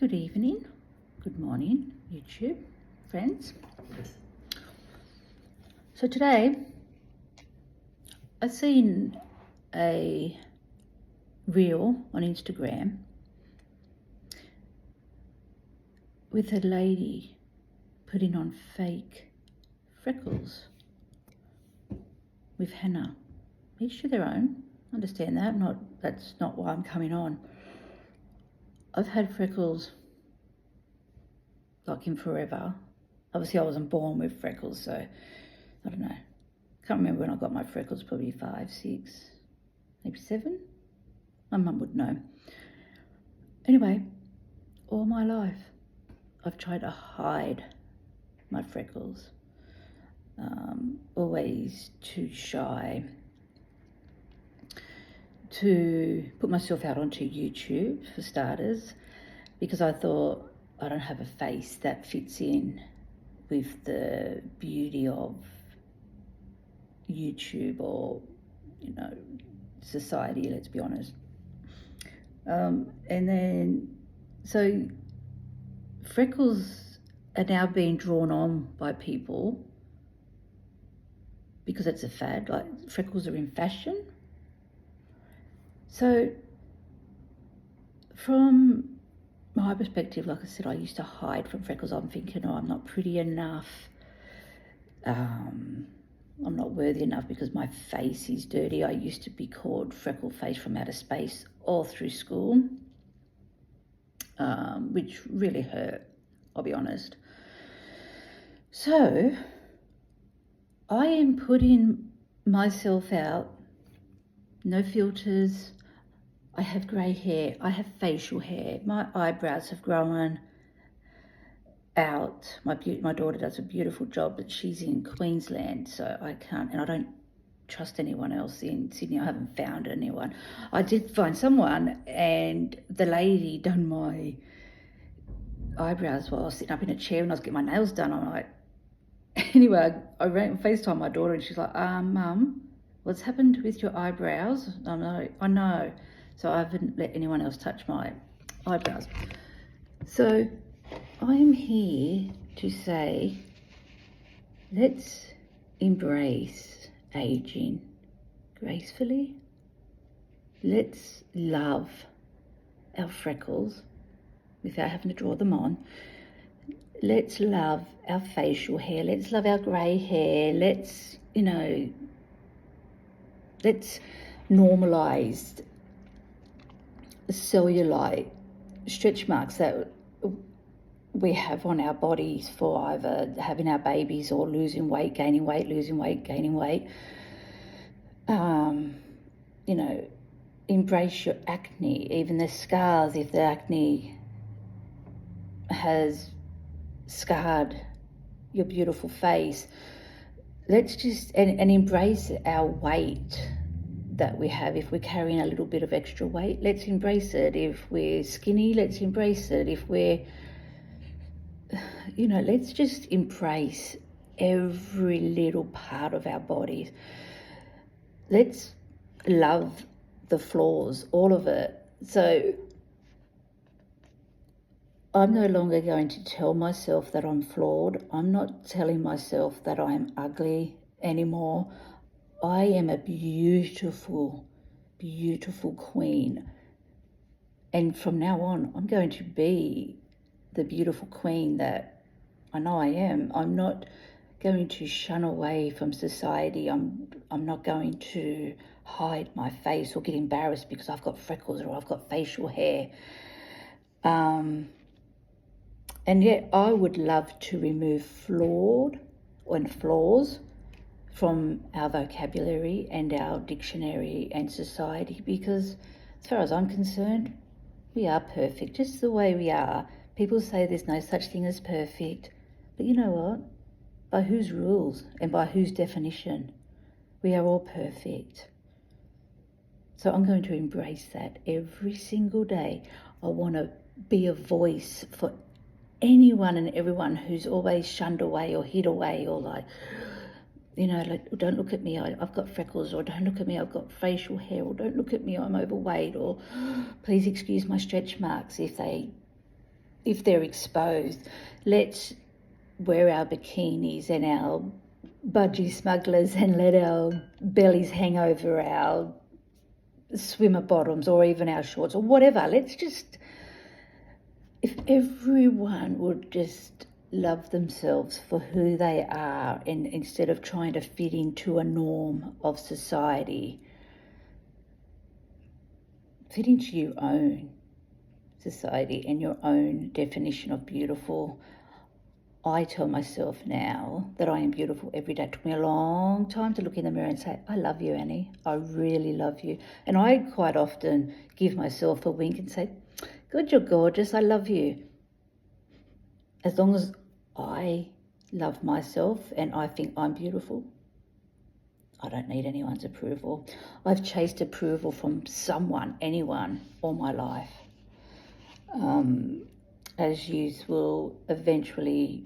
Good evening, good morning, YouTube friends. So today I've seen a reel on Instagram with a lady putting on fake freckles with henna. Each to their own, understand that, that's not why I'm coming on. I've had freckles like in forever. Obviously I wasn't born with freckles, so I don't know. Can't remember when I got my freckles, probably 5, 6, maybe 7. My mum would know. Anyway, all my life I've tried to hide my freckles. Always too shy to put myself out onto YouTube, for starters, because I thought I don't have a face that fits in with the beauty of YouTube or, society, let's be honest. And then, so freckles are now being drawn on by people because it's a fad, like freckles are in fashion. So from my perspective, like I said, I used to hide from freckles. I'm thinking, I'm not pretty enough. I'm not worthy enough because my face is dirty. I used to be called freckle face from outer space all through school, which really hurt, I'll be honest. So I am putting myself out, no filters. I have grey hair, I have facial hair, my eyebrows have grown out. My daughter does a beautiful job, but she's in Queensland, so I can't, and I don't trust anyone else in Sydney. I haven't found anyone. I did find someone, and the lady done my eyebrows while I was sitting up in a chair and I was getting my nails done. I'm like, anyway, I FaceTime my daughter and she's like, Mum, what's happened with your eyebrows? I'm like, I know. So I haven't let anyone else touch my eyebrows. So I am here to say, let's embrace aging gracefully. Let's love our freckles without having to draw them on. Let's love our facial hair. Let's love our grey hair. Let's normalise cellulite stretch marks that we have on our bodies for either having our babies or losing weight, gaining weight, losing weight, gaining weight. Embrace your acne, even the scars, if the acne has scarred your beautiful face. Let's just, and embrace our weight that we have. If we're carrying a little bit of extra weight, let's embrace it. If we're skinny, let's embrace it. If we're, let's just embrace every little part of our bodies. Let's love the flaws, all of it. So I'm no longer going to tell myself that I'm flawed. I'm not telling myself that I'm ugly anymore. I am a beautiful, beautiful queen. And from now on, I'm going to be the beautiful queen that I know I am. I'm not going to shun away from society. I'm not going to hide my face or get embarrassed because I've got freckles or I've got facial hair. And yet I would love to remove flawed and flaws from our vocabulary and our dictionary and society, because as far as I'm concerned, we are perfect just the way we are. People say there's no such thing as perfect, but you know what? By whose rules and by whose definition? We are all perfect. So I'm going to embrace that every single day. I want to be a voice for anyone and everyone who's always shunned away or hid away, or like, don't look at me, I've got freckles, or don't look at me, I've got facial hair, or don't look at me, I'm overweight, or please excuse my stretch marks if they if they're exposed, let's wear our bikinis and our budgie smugglers and let our bellies hang over our swimmer bottoms or even our shorts or whatever. Let's just, if everyone would just love themselves for who they are, and instead of trying to fit into a norm of society, fit into your own society and your own definition of beautiful. I tell myself now that I am beautiful every day. It took me a long time to look in the mirror and say, I love you, Annie. I really love you. And I quite often give myself a wink and say, good, you're gorgeous. I love you. As long as I love myself and I think I'm beautiful, I don't need anyone's approval. I've chased approval from someone, anyone, all my life. As you will eventually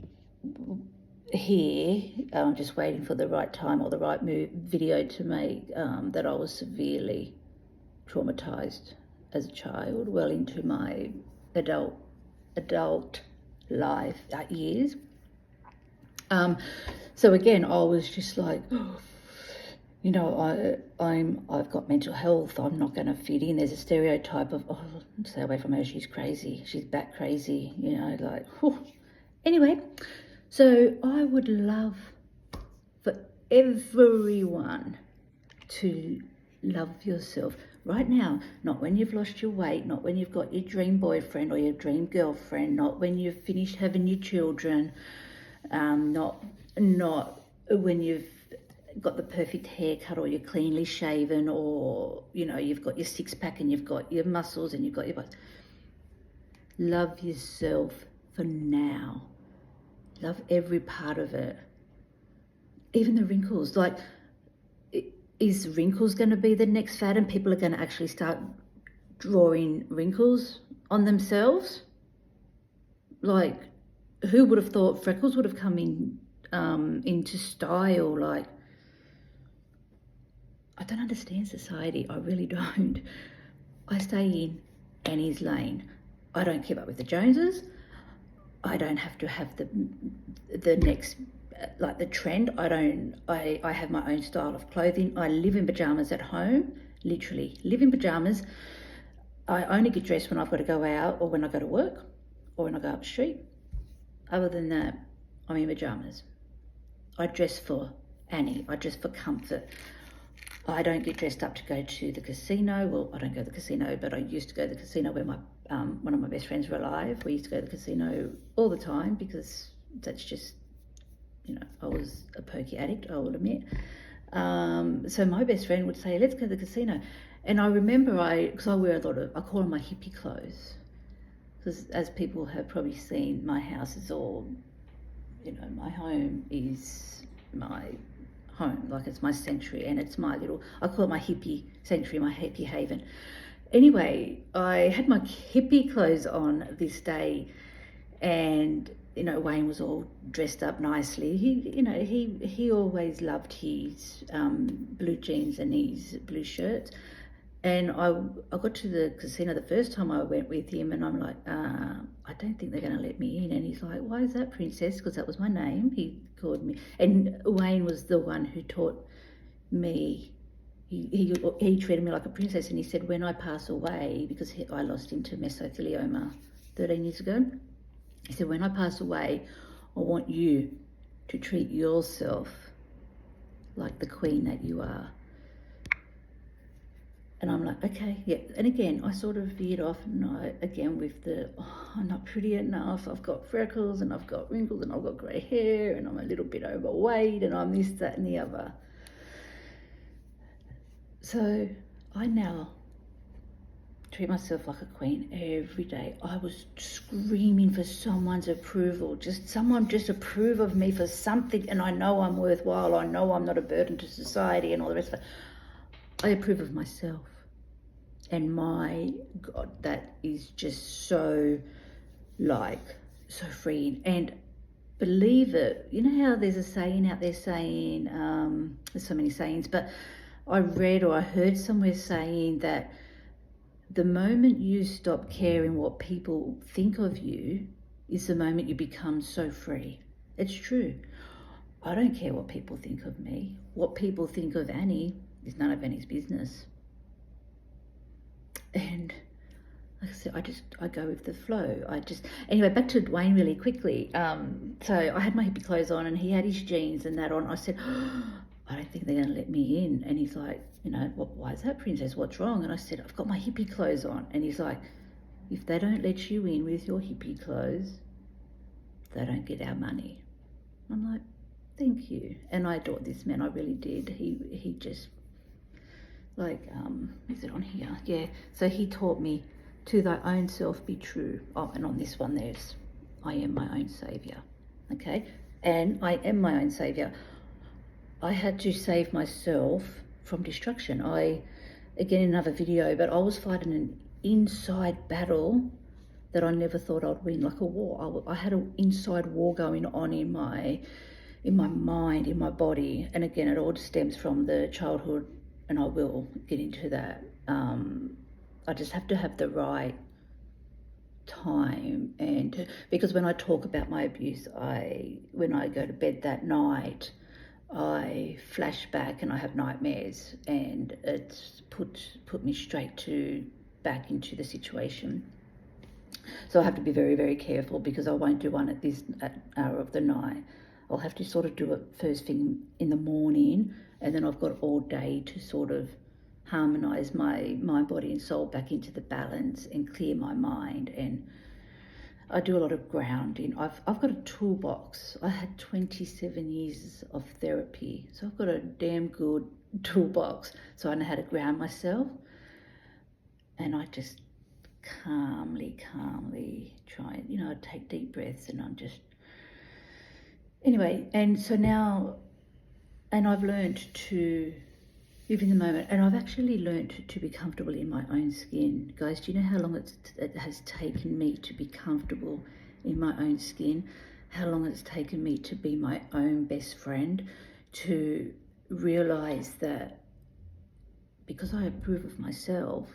hear, I'm just waiting for the right time or the right video to make, that I was severely traumatized as a child, well into my adult life years. So again, I was just like, you know, I've got mental health. I'm not going to fit in. There's a stereotype of, oh, stay away from her. She's crazy. She's bat crazy. You know, like, whew. Anyway, so I would love for everyone to love yourself right now. Not when you've lost your weight. Not when you've got your dream boyfriend or your dream girlfriend. Not when you've finished having your children. Not when you've got the perfect haircut or you're cleanly shaven, or you know, you've got your six-pack and you've got your muscles and you've got your butt. Love yourself for now. Love every part of it, even the wrinkles. Like, is wrinkles going to be the next fad and people are going to actually start drawing wrinkles on themselves? Like, who would have thought freckles would have come in into style? Like, I don't understand society. I really don't. I stay in Annie's lane. I don't keep up with the Joneses. I don't have to have the next, like the trend. I have my own style of clothing. I live in pajamas at home, literally live in pajamas. I only get dressed when I've got to go out or when I go to work or when I go up the street. Other than that, I'm in pajamas. I dress for Annie. I dress for comfort. I don't get dressed up to go to the casino. Well, I don't go to the casino, but I used to go to the casino where my one of my best friends were alive. We used to go to the casino all the time because that's just, you know, I was a pokey addict, I will admit. So my best friend would say, let's go to the casino. And I remember because I wear a lot of, I call them my hippie clothes. Because as people have probably seen, my house is all, you know, my home is my home, like it's my sanctuary, and it's my little, I call it my hippie sanctuary, my hippie haven. Anyway, I had my hippie clothes on this day, and you know, Wayne was all dressed up nicely. He always loved his blue jeans and his blue shirts. And I got to the casino the first time I went with him, and I'm like, I don't think they're going to let me in. And he's like, why is that, princess? Because that was my name. He called me. And Wayne was the one who taught me. He treated me like a princess, and he said, when I pass away, because I lost him to mesothelioma 13 years ago, he said, when I pass away, I want you to treat yourself like the queen that you are. And I'm like, okay, yeah. And again, I sort of veered off, and again with the, I'm not pretty enough. I've got freckles and I've got wrinkles and I've got grey hair and I'm a little bit overweight and I'm this, that and the other. So I now treat myself like a queen every day. I was screaming for someone's approval. Just someone just approve of me for something, and I know I'm worthwhile. I know I'm not a burden to society and all the rest of it. I approve of myself. And my God, that is just so, so freeing. And believe it, you know how there's a saying out there saying, there's so many sayings, but I read or I heard somewhere saying that the moment you stop caring what people think of you is the moment you become so free. It's true. I don't care what people think of me. What people think of Annie is none of Annie's business. And like I said, I go with the flow. Anyway, back to Dwayne really quickly. So I had my hippie clothes on and he had his jeans and that on. I said, I don't think they're going to let me in. And he's like, why is that, princess? What's wrong? And I said, I've got my hippie clothes on. And he's like, if they don't let you in with your hippie clothes, they don't get our money. I'm like, thank you. And I adored this man, I really did. He just, is it on here? Yeah. So he taught me, to thy own self be true. Oh, and on this one there's, I am my own saviour. Okay? And I am my own saviour. I had to save myself from destruction. Again, another video, but I was fighting an inside battle that I never thought I'd win, like a war. I had an inside war going on in my mind, in my body. And again, it all stems from the childhood, and I will get into that. I just have to have the right time, and because when I talk about my abuse, when I go to bed that night, I flash back and I have nightmares, and it's put me straight back into the situation. So I have to be very, very careful, because I won't do one at this hour of the night. I'll have to sort of do it first thing in the morning, and then I've got all day to sort of harmonise my mind, body and soul back into the balance and clear my mind. And I do a lot of grounding. I've got a toolbox. I had 27 years of therapy, so I've got a damn good toolbox. So I know how to ground myself, and I just calmly try, I take deep breaths, and I'm just, anyway. And so now, and I've learned to live in the moment, and I've actually learned to be comfortable in my own skin. Guys, do you know how long it has taken me to be comfortable in my own skin? How long it's taken me to be my own best friend, to realise that because I approve of myself,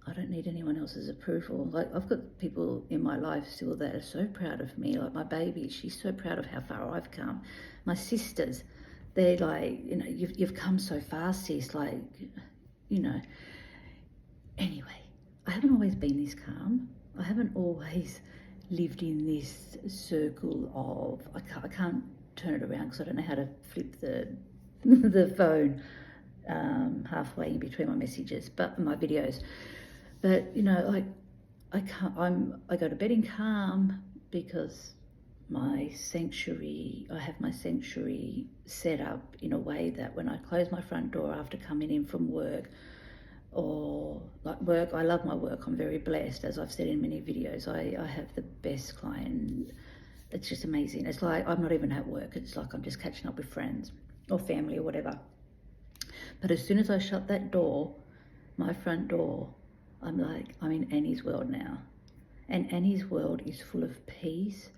I don't need anyone else's approval. Like, I've got people in my life still that are so proud of me. Like my baby, she's so proud of how far I've come. My sisters, they're like, you've come so far, sis. Like, Anyway, I haven't always been this calm. I haven't always lived in this circle of, I can't turn it around because I don't know how to flip the phone halfway in between my messages, but my videos. But I go to bed in calm, because I have my sanctuary set up in a way that when I close my front door after coming in from work, or like work, I love my work, I'm very blessed, as I've said in many videos. I have the best client. It's just amazing. It's like I'm not even at work, it's like I'm just catching up with friends or family or whatever. But as soon as I shut that door, my front door, I'm like, I'm in Annie's world now. And Annie's world is full of peace,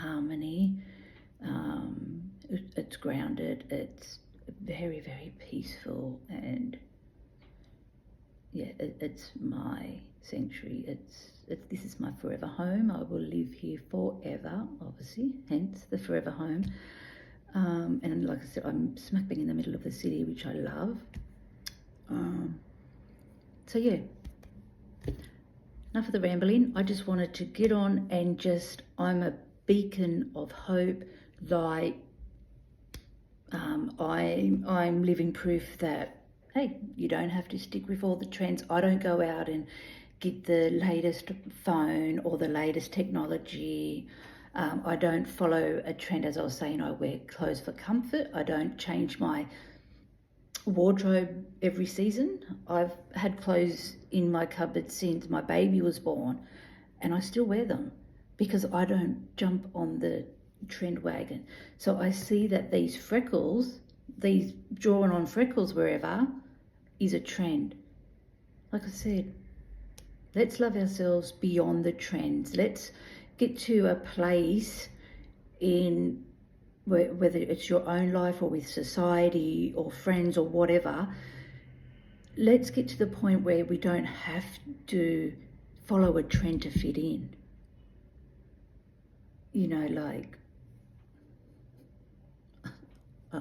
harmony. It's grounded. It's very, very peaceful. And yeah, it's my sanctuary. This is my forever home. I will live here forever, obviously, hence the forever home. And like I said, I'm smack bang in the middle of the city, which I love. So yeah, enough of the rambling. I just wanted to get on and I'm a beacon of hope, light. I'm living proof that, hey, you don't have to stick with all the trends. I don't go out and get the latest phone or the latest technology. I don't follow a trend. As I was saying, I wear clothes for comfort. I don't change my wardrobe every season. I've had clothes in my cupboard since my baby was born, and I still wear them because I don't jump on the trend wagon. So I see that these freckles, these drawn on freckles wherever, is a trend. Like I said, let's love ourselves beyond the trends. Let's get to a place in whether it's your own life or with society or friends or whatever, let's get to the point where we don't have to follow a trend to fit in. You know, like,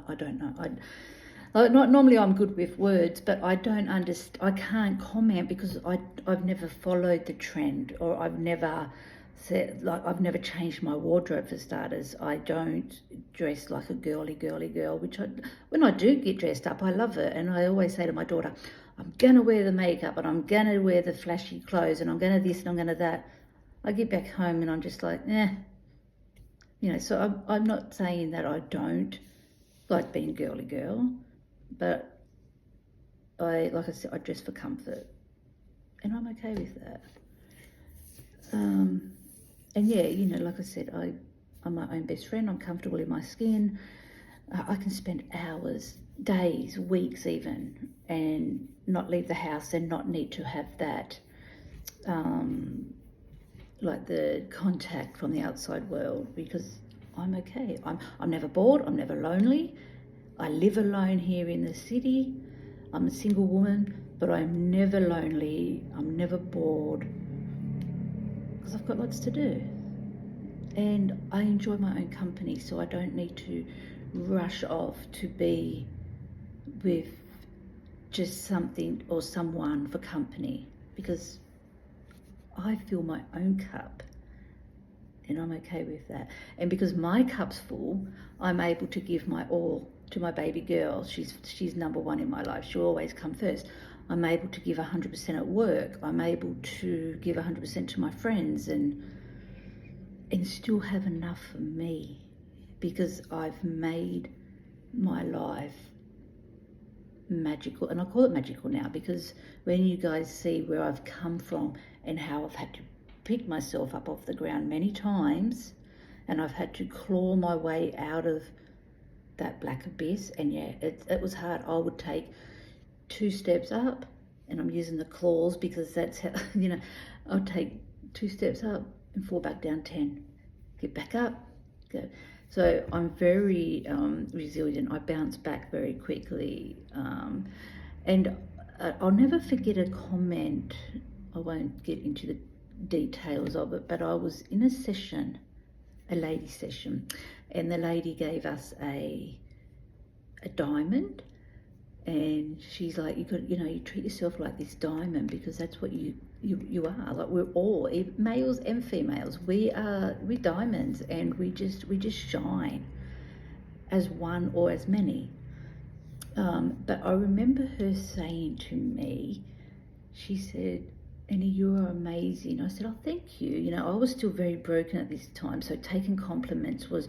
I don't know. Normally I'm good with words, but I don't understand. I can't comment because I've never followed the trend, or I've never said, like, I've never changed my wardrobe for starters. I don't dress like a girly girl, which when I do get dressed up, I love it. And I always say to my daughter, I'm going to wear the makeup and I'm going to wear the flashy clothes and I'm going to this and I'm going to that. I get back home and I'm just like, you know, so I'm not saying that I don't like being a girly girl, but like I said, I dress for comfort, and I'm okay with that. And yeah, you know, like I said, I'm my own best friend. I'm comfortable in my skin. I can spend hours, days, weeks even, and not leave the house and not need to have that, like the contact from the outside world, because I'm okay. I'm never bored. I'm never lonely. I live alone here in the city. I'm a single woman, but I'm never lonely. I'm never bored because I've got lots to do. And I enjoy my own company, so I don't need to rush off to be with just something or someone for company, because I fill my own cup and I'm okay with that. And because my cup's full, I'm able to give my all to my baby girl. She's number one in my life. She'll always come first. I'm able to give 100% at work. I'm able to give 100% to my friends and still have enough for me, because I've made my life magical. And I call it magical now because when you guys see where I've come from and how I've had to pick myself up off the ground many times, and I've had to claw my way out of that black abyss. And yeah, it was hard. I would take 2 steps up, and I'm using the claws because that's how, you know, I'll take 2 steps up and fall back down 10, get back up, go. So I'm very resilient. I bounce back very quickly. And I'll never forget a comment. I won't get into the details of it, but I was in a session, a lady session, and the lady gave us a diamond, and she's like, you treat yourself like this diamond, because that's what you are. Like, we're all, males and females, we're diamonds, and we just shine as one or as many. But I remember her saying to me, she said, Annie, you are amazing. I said, oh, thank you. You know, I was still very broken at this time, so taking compliments was,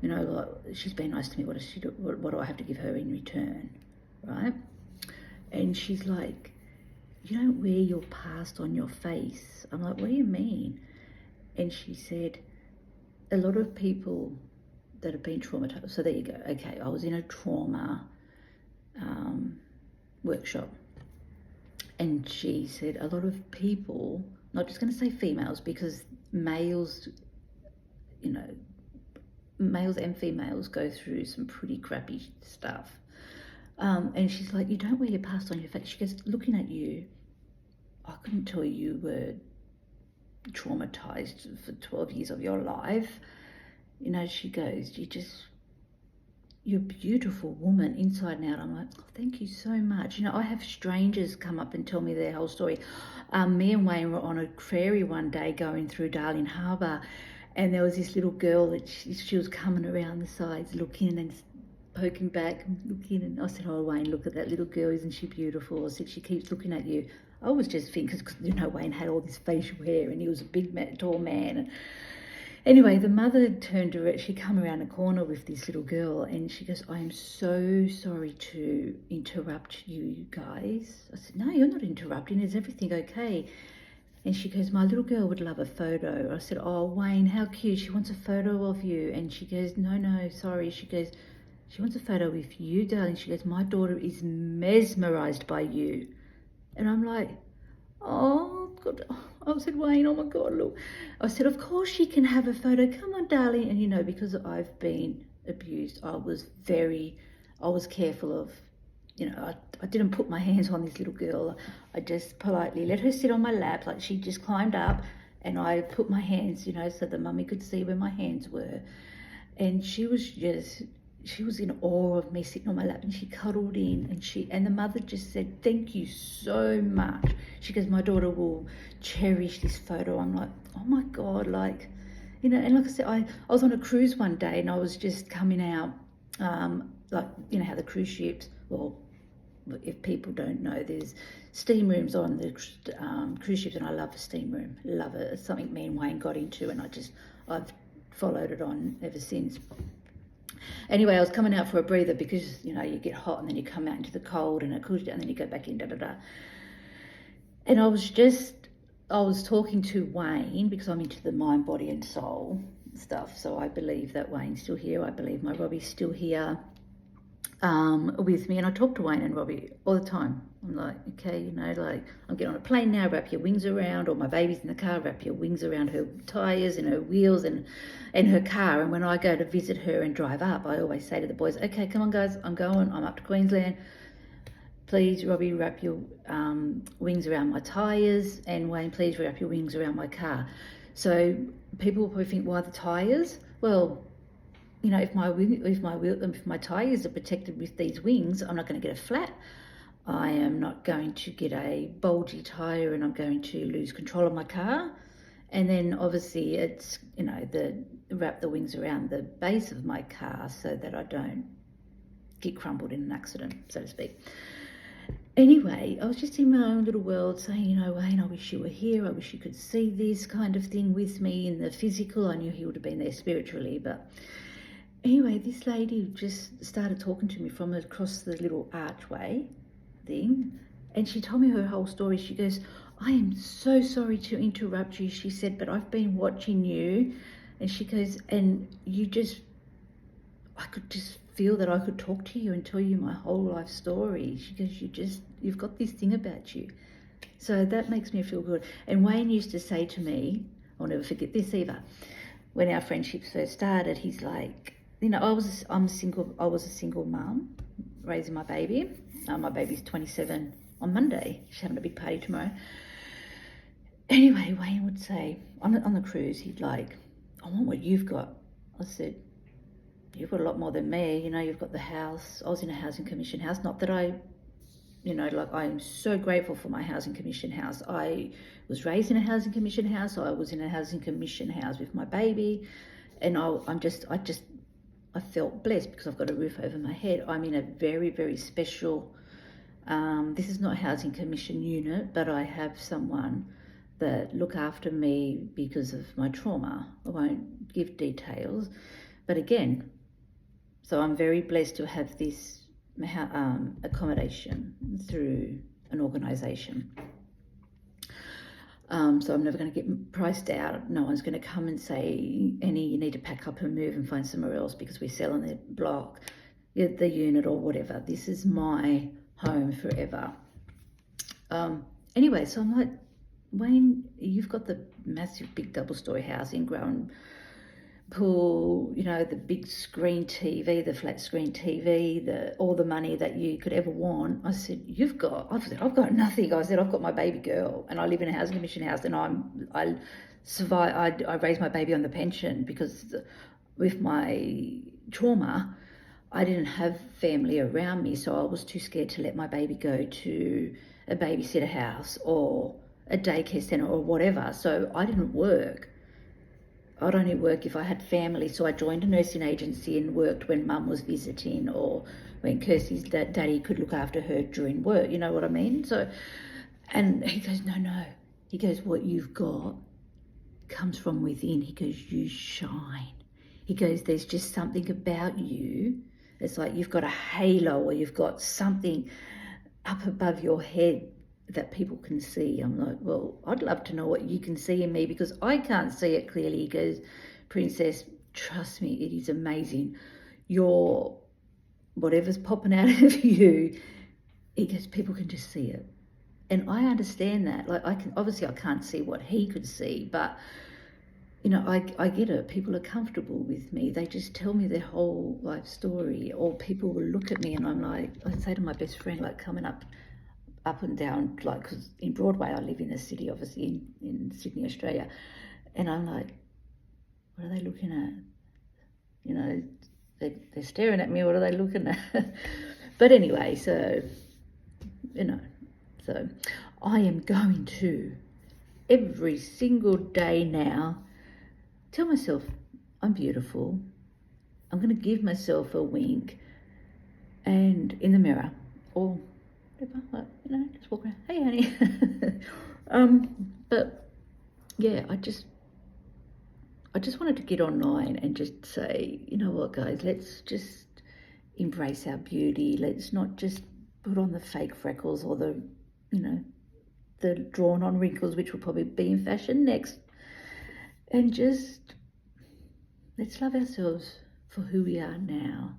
you know, like, she's been nice to me. What does she do? What do I have to give her in return, right? And she's like, you don't wear your past on your face. I'm like, what do you mean? And she said, a lot of people that have been traumatized. So there you go. Okay, I was in a trauma workshop. And she said, a lot of people, not just going to say females, because males, you know, males and females go through some pretty crappy stuff. And she's like, you don't wear your past on your face. She goes, looking at you, I couldn't tell you were traumatized for 12 years of your life. You know, she goes, you're a beautiful woman inside and out. I'm like, oh, thank you so much. You know, I have strangers come up and tell me their whole story. Me and Wayne were on a ferry one day going through Darling Harbour, and there was this little girl that she was coming around the sides looking and poking back and looking, and I said, oh, Wayne, look at that little girl, isn't she beautiful? I said, she keeps looking at you. I was just thinking, because, you know, Wayne had all this facial hair and he was a big tall man, and anyway, the mother turned to it. She come around the corner with this little girl, and she goes, I am so sorry to interrupt you guys. I said, no, you're not interrupting. Is everything okay? And she goes, my little girl would love a photo. I said, oh, Wayne, how cute. She wants a photo of you. And she goes, no, sorry. She goes, she wants a photo with you, darling. She goes, my daughter is mesmerized by you. And I'm like, oh, God. I said, Wayne, oh my God, look. I said, of course she can have a photo. Come on, darling. And, you know, because I've been abused, I was careful of, I didn't put my hands on this little girl. I just politely let her sit on my lap, like she just climbed up, and I put my hands, so the mummy could see where my hands were. And she was in awe of me sitting on my lap, and she cuddled in, and the mother just said, "Thank you so much." She goes, "My daughter will cherish this photo." I'm like, oh my God, like, and like I said, I was on a cruise one day, and I was just coming out, like, how the cruise ships, well, if people don't know, there's steam rooms on the cruise ships, and I love a steam room, love it. It's something me and Wayne got into, and I've followed it on ever since. Anyway, I was coming out for a breather because, you get hot and then you come out into the cold and it cools you down and then you go back in, And I was talking to Wayne because I'm into the mind, body and soul stuff. So I believe that Wayne's still here. I believe my Robbie's still here with me. And I talk to Wayne and Robbie all the time. I'm like, okay, like, I'm getting on a plane now, wrap your wings around, or my baby's in the car, wrap your wings around her tyres and her wheels and her car. And when I go to visit her and drive up, I always say to the boys, okay, come on guys, I'm up to Queensland. Please, Robbie, wrap your wings around my tyres, and Wayne, please wrap your wings around my car. So people will probably think, why the tyres? Well, if my tyres are protected with these wings, I'm not going to get a flat. I am not going to get a bulgy tyre, and I'm going to lose control of my car. And then obviously it's, wrap the wings around the base of my car so that I don't get crumpled in an accident, so to speak. Anyway, I was just in my own little world saying, Wayne, I wish you were here. I wish you could see this kind of thing with me in the physical. I knew he would have been there spiritually, but anyway, this lady just started talking to me from across the little archway thing, and she told me her whole story. She goes, I am so sorry to interrupt you, she said, but I've been watching you. And she goes, and I could just feel that I could talk to you and tell you my whole life story. She goes, you've got this thing about you. So that makes me feel good. And Wayne used to say to me, I'll never forget this either, when our friendship first started, he's like, I was a single mum raising my baby. My baby's 27 on Monday. She's having a big party tomorrow. Anyway, Wayne would say, on the cruise, he'd like, I want what you've got. I said, you've got a lot more than me. You've got the house. I was in a housing commission house. Not that I am so grateful for my housing commission house. I was raised in a housing commission house. I was in a housing commission house with my baby. And I felt blessed because I've got a roof over my head. I'm in a very, very special, this is not a housing commission unit, but I have someone that look after me because of my trauma. I won't give details, but again, so I'm very blessed to have this accommodation through an organisation. So I'm never going to get priced out. No one's going to come and say, you need to pack up and move and find somewhere else because we're selling the block, the unit or whatever. This is my home forever. Anyway, so I'm like, Wayne, you've got the massive big double-story house, in-ground pool, the big screen TV, the flat screen TV, all the money that you could ever want. I said, I've got nothing. I said, I've got my baby girl, and I live in a housing commission house, and I survive. I raised my baby on the pension because with my trauma, I didn't have family around me, so I was too scared to let my baby go to a babysitter house or a daycare centre or whatever. So I didn't work. I'd only work if I had family. So I joined a nursing agency and worked when mum was visiting or when Kirsty's daddy could look after her during work. You know what I mean? So, and he goes, no. He goes, what you've got comes from within. He goes, you shine. He goes, there's just something about you. It's like you've got a halo or you've got something up above your head that people can see. I'm like, well, I'd love to know what you can see in me because I can't see it clearly. He goes, Princess, trust me, it is amazing. Whatever's popping out of you, he goes, people can just see it. And I understand that. Like I can't see what he could see, but you know, I get it. People are comfortable with me. They just tell me their whole life story, or people will look at me and I'm like, I say to my best friend, like coming up and down, like, because in Broadway, I live in the city, obviously in Sydney, Australia. And I'm like, what are they looking at? You know, they're staring at me. What are they looking at? But anyway, so, you know, so I am going to every single day now tell myself I'm beautiful. I'm going to give myself a wink and in the mirror, or whatever, like, you know, just walk around, hey honey. But yeah, I just wanted to get online and just say, you know what, guys, let's just embrace our beauty. Let's not just put on the fake freckles or the, you know, the drawn on wrinkles, which will probably be in fashion next. And just let's love ourselves for who we are now.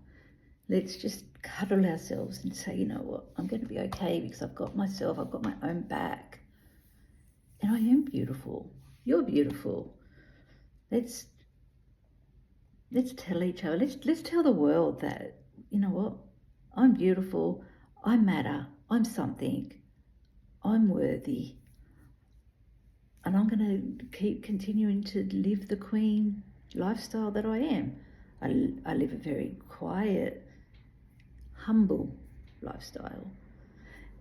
Let's just cuddle ourselves and say, you know what, I'm going to be okay because I've got myself, I've got my own back. And I am beautiful. You're beautiful. Let's tell each other, let's tell the world that, you know what, I'm beautiful, I matter, I'm something, I'm worthy. And I'm going to keep continuing to live the queen lifestyle that I am. I live a very quiet, humble lifestyle.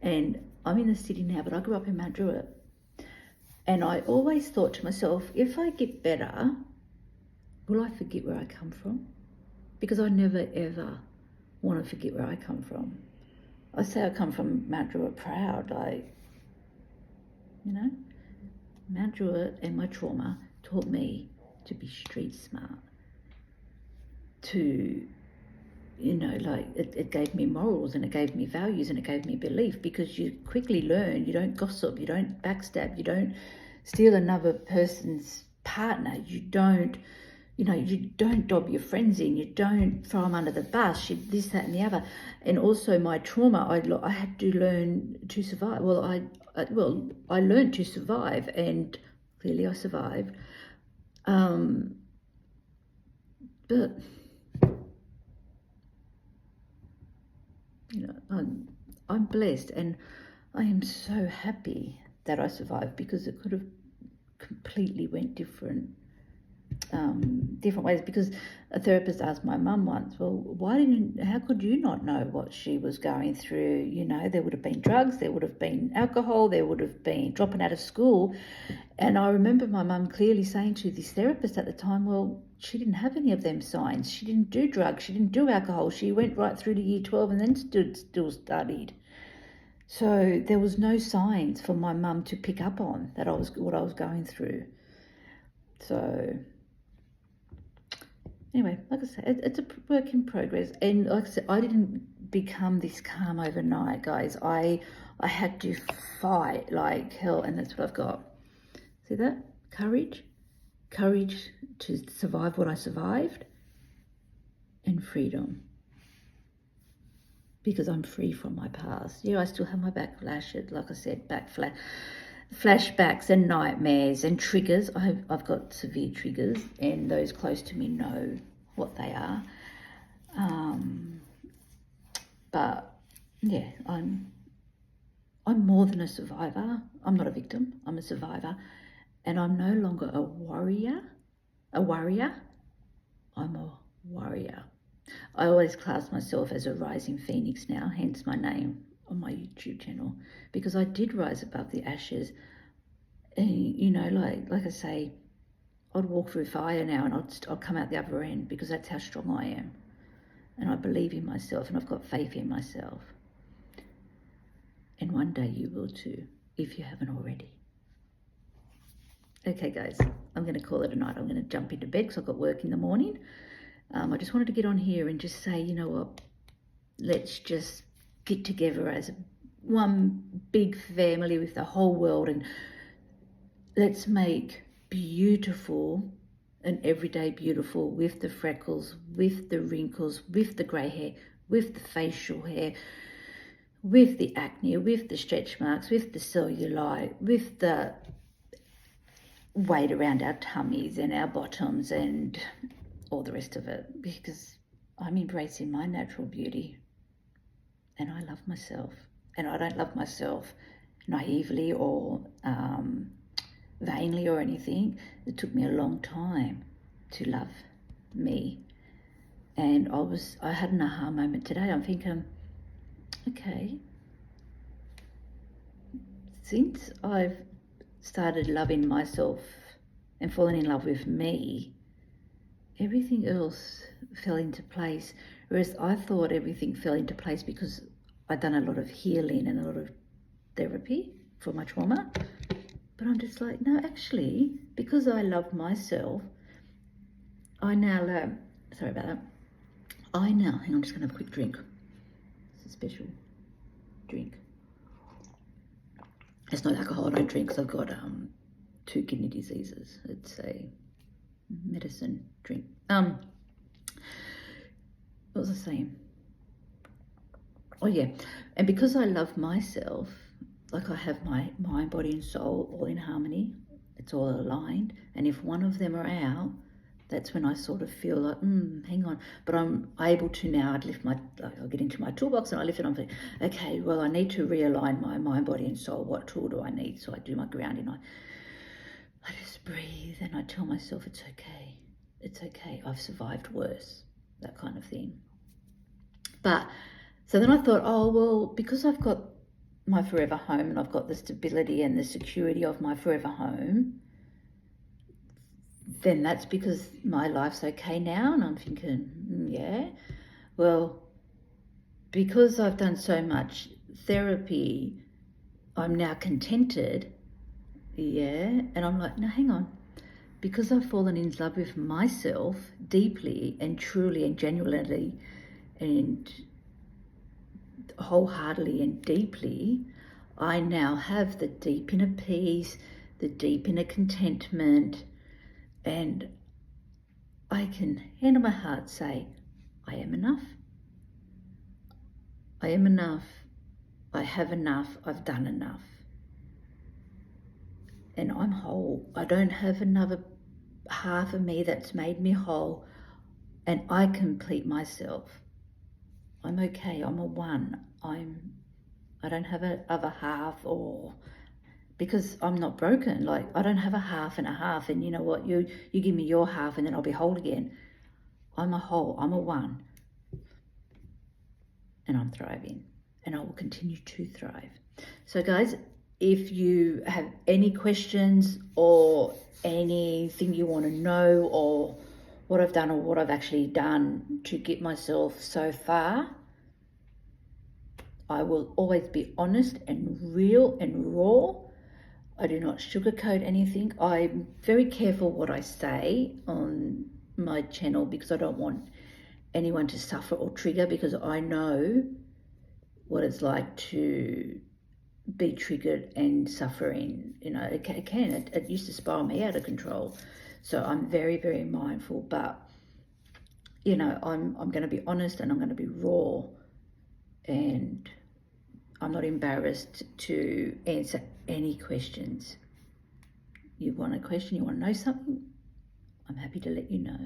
And I'm in the city now, but I grew up in Mount Druitt. And I always thought to myself, if I get better, will I forget where I come from? Because I never, ever want to forget where I come from. I say I come from Mount Druitt proud, like, you know, Mount Druitt and my trauma taught me to be street smart, to, you know, like, it gave me morals and it gave me values and it gave me belief, because you quickly learn you don't gossip, you don't backstab, you don't steal another person's partner, you don't, you know, you don't dob your friends in, you don't throw them under the bus, you this, that and the other. And also my trauma, I had to learn to survive. Well, I learned to survive, and clearly I survived. But, you know, I'm blessed, and I am so happy that I survived, because it could have completely went different ways. Because a therapist asked my mum once, well, how could you not know what she was going through? You know, there would have been drugs, there would have been alcohol, there would have been dropping out of school. And I remember my mum clearly saying to this therapist at the time, well, she didn't have any of them signs. She didn't do drugs, she didn't do alcohol. She went right through to year 12 and then still studied. So there was no signs for my mum to pick up on what I was going through. So anyway, like I said, it's a work in progress. And like I said, I didn't become this calm overnight, guys. I had to fight like hell, and that's what I've got. See that? Courage to survive what I survived, and freedom, because I'm free from my past. Yeah, I still have my backflashes, like I said, flashbacks and nightmares and triggers. I've got severe triggers, and those close to me know what they are. But yeah, I'm more than a survivor. I'm not a victim. I'm a survivor, and I'm no longer a warrior. I'm a warrior. I always class myself as a rising phoenix now, hence my name on my YouTube channel, because I did rise above the ashes. And, you know, like I say, I'd walk through fire now and I'd come out the other end, because that's how strong I am. And I believe in myself, and I've got faith in myself. And one day you will too, if you haven't already. Okay, guys, I'm going to call it a night. I'm going to jump into bed because I've got work in the morning. I just wanted to get on here and just say, you know what, let's just get together as one big family with the whole world, and let's make beautiful and everyday beautiful, with the freckles, with the wrinkles, with the grey hair, with the facial hair, with the acne, with the stretch marks, with the cellulite, with the weight around our tummies and our bottoms and all the rest of it, because I'm embracing my natural beauty and I love myself. And I don't love myself naively or vainly or anything. It took me a long time to love me. And I had an aha moment today. I'm thinking, okay, since I've started loving myself and falling in love with me, everything else fell into place. Whereas I thought everything fell into place because I'd done a lot of healing and a lot of therapy for my trauma. But I'm just like, no, actually, because I love myself, I now learn. Sorry about that. Hang on, I'm just going to have a quick drink. It's a special drink. It's not alcohol, I don't drink because I've got 2 kidney diseases. It's a medicine drink. What was I saying? Oh yeah, and because I love myself, like I have my mind, body and soul all in harmony, it's all aligned, and if one of them are out, that's when I sort of feel like, hang on. But I'm able to now, I'll get into my toolbox and I lift it. I'm thinking, okay, well, I need to realign my mind, body and soul. What tool do I need? So I do my grounding. I just breathe and I tell myself it's okay. It's okay. I've survived worse, that kind of thing. But so then I thought, oh, well, because I've got my forever home and I've got the stability and the security of my forever home, then that's because my life's okay now. And I'm thinking, yeah, well, because I've done so much therapy, I'm now contented. Yeah. And I'm like, no, hang on. Because I've fallen in love with myself deeply and truly and genuinely and wholeheartedly and deeply, I now have the deep inner peace, the deep inner contentment, and I can, hand on my heart, say, I am enough. I am enough. I have enough. I've done enough. And I'm whole. I don't have another half of me that's made me whole. And I complete myself. I'm okay. I'm a one. I don't have a other half, or because I'm not broken. Like, I don't have a half and a half, and you know what, you give me your half and then I'll be whole again. I'm a whole. I'm a one. And I'm thriving, and I will continue to thrive. So guys, if you have any questions or anything you want to know, or what I've done or what I've actually done to get myself so far, I will always be honest and real and raw. I do not sugarcoat anything. I'm very careful what I say on my channel because I don't want anyone to suffer or trigger, because I know what it's like to be triggered and suffering. You know, it used to spiral me out of control. So I'm very, very mindful, but you know, I'm going to be honest and I'm going to be raw, and I'm not embarrassed to answer any questions. You want a question, you want to know something, I'm happy to let you know.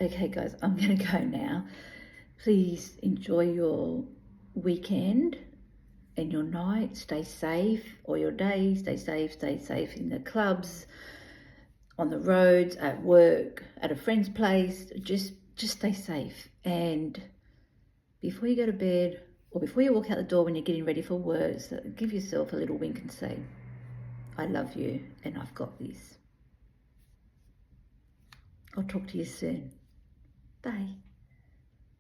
Okay guys, I'm going to go now. Please enjoy your weekend and your night. Stay safe, or your day. Stay safe in the clubs, on the roads, at work, at a friend's place. Just stay safe. And before you go to bed, or before you walk out the door when you're getting ready for work, so give yourself a little wink and say, I love you and I've got this. I'll talk to you soon. Bye.